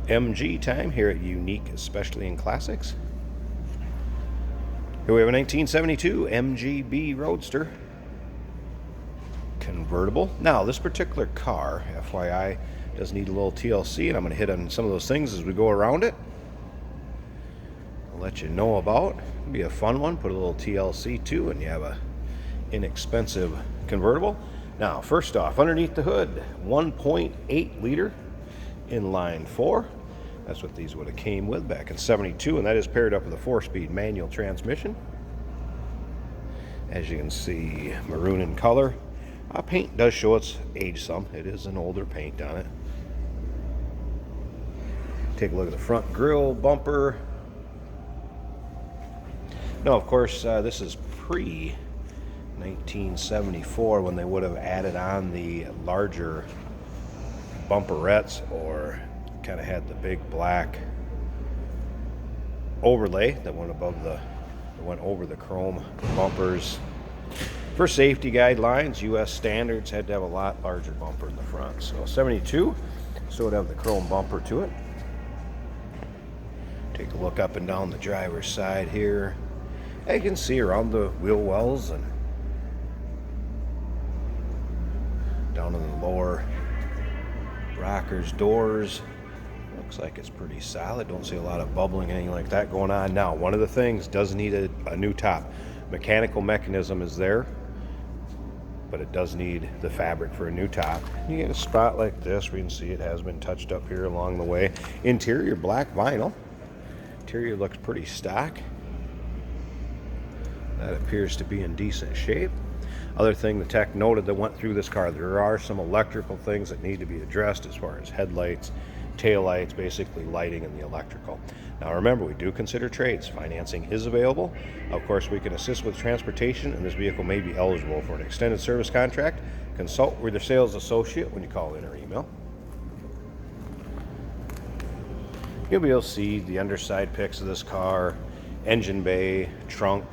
MG time here at Unique, especially in classics. Here we have a 1972 MGB Roadster convertible. Now this particular car, FYI, does need a little TLC, and I'm going to hit on some of those things as we go around it. I'll let you know about. It'll be a fun one. Put a little TLC too, and you have a inexpensive convertible. Now, first off, underneath the hood, 1.8 liter inline 4. That's what these would have came with back in 72, and that is paired up with a 4-speed manual transmission. As you can see, maroon in color. Paint does show its age some. It is an older paint on it. Take a look at the front grille bumper. Now, of course, this is pre-1974 when they would have added on the larger bumperettes, or kind of had the big black overlay that went over the chrome bumpers. For safety guidelines, U.S. standards had to have a lot larger bumper in the front. So 72 still would have the chrome bumper to it. Take a look up and down the driver's side here. You can see around the wheel wells and down in the lower rockers, doors. Looks like it's pretty solid. Don't see a lot of bubbling, anything like that going on. Now, one of the things does need a new top. Mechanical mechanism is there, but it does need the fabric for a new top. You get a spot like this where you can see it has been touched up here along the way. Interior black vinyl. Interior looks pretty stock. That appears to be in decent shape. Other thing the tech noted that went through this car, there are some electrical things that need to be addressed as far as headlights, taillights, basically lighting and the electrical. Now remember, we do consider trades. Financing is available. Of course, we can assist with transportation, and this vehicle may be eligible for an extended service contract. Consult with your sales associate when you call in or email. You'll be able to see the underside pics of this car, engine bay, trunk.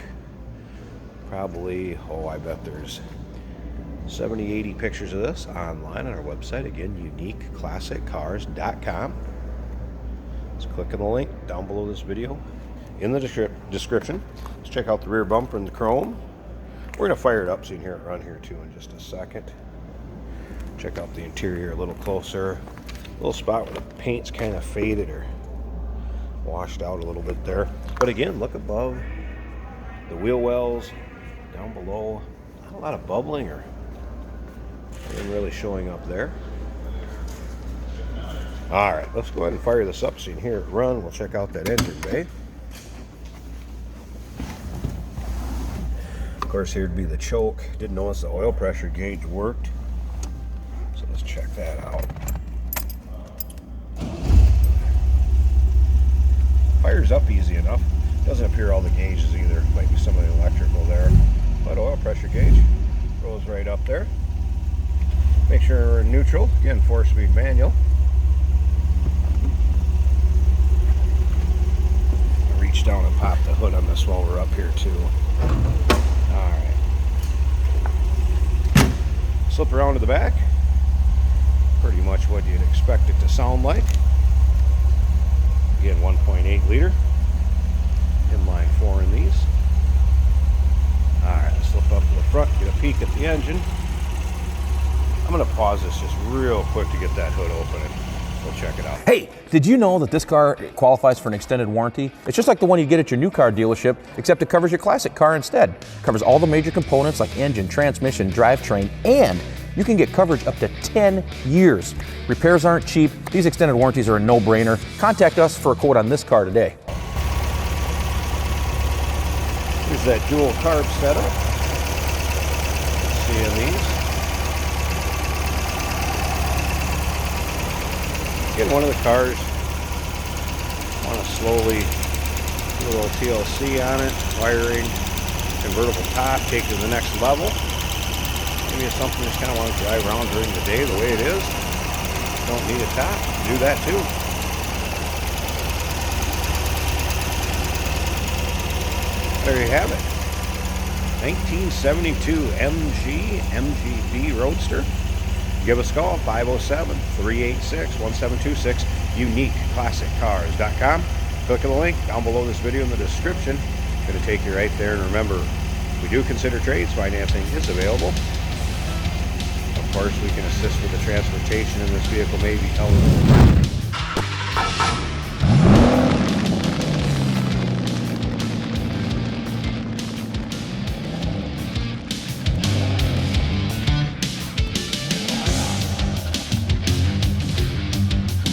Probably, I bet there's 70, 80 pictures of this online on our website. Again, uniqueclassiccars.com. Just click on the link down below this video in the description. Let's check out the rear bumper and the chrome. We're going to fire it up so you can hear it run here too in just a second. Check out the interior a little closer. A little spot where the paint's kind of faded or washed out a little bit there. But again, look above the wheel wells, down below. Not a lot of bubbling or anything really showing up there. All right, let's go ahead and fire this up so you can hear it run. We'll check out that engine bay. Of course, here'd be the choke. Didn't notice the oil pressure gauge worked, so let's check that out. Fires up easy enough. Doesn't appear all the gauges either. Might be some of the electrical there, but oil pressure gauge goes right up there. Make sure we're in neutral. Again, 4-speed manual. Reach down and pop the hood on this while we're up here too. All right. Slip around to the back. Pretty much what you'd expect it to sound like. Again, 1.8 liter. Inline 4 in these. All right, let's slip up to the front, get a peek at the engine. I'm going to pause this just real quick to get that hood open and we'll check it out. Hey, did you know that this car qualifies for an extended warranty? It's just like the one you get at your new car dealership, except it covers your classic car instead. It covers all the major components like engine, transmission, drivetrain, and you can get coverage up to 10 years. Repairs aren't cheap. These extended warranties are a no-brainer. Contact us for a quote on this car today. Here's that dual carb setup. Seeing these. Get one of the cars. Want to slowly do a little TLC on it, wiring, convertible top, take it to the next level. Maybe it's something you just kind of want to drive around during the day the way it is. Don't need a top. Do that too. There you have it. 1972 MG MGB Roadster. You give us a call, 507-386-1726, uniqueclassiccars.com. Click on the link down below this video in the description. It's going to take you right there. And remember, we do consider trades. Financing is available. Of course, we can assist with the transportation, and this vehicle may be eligible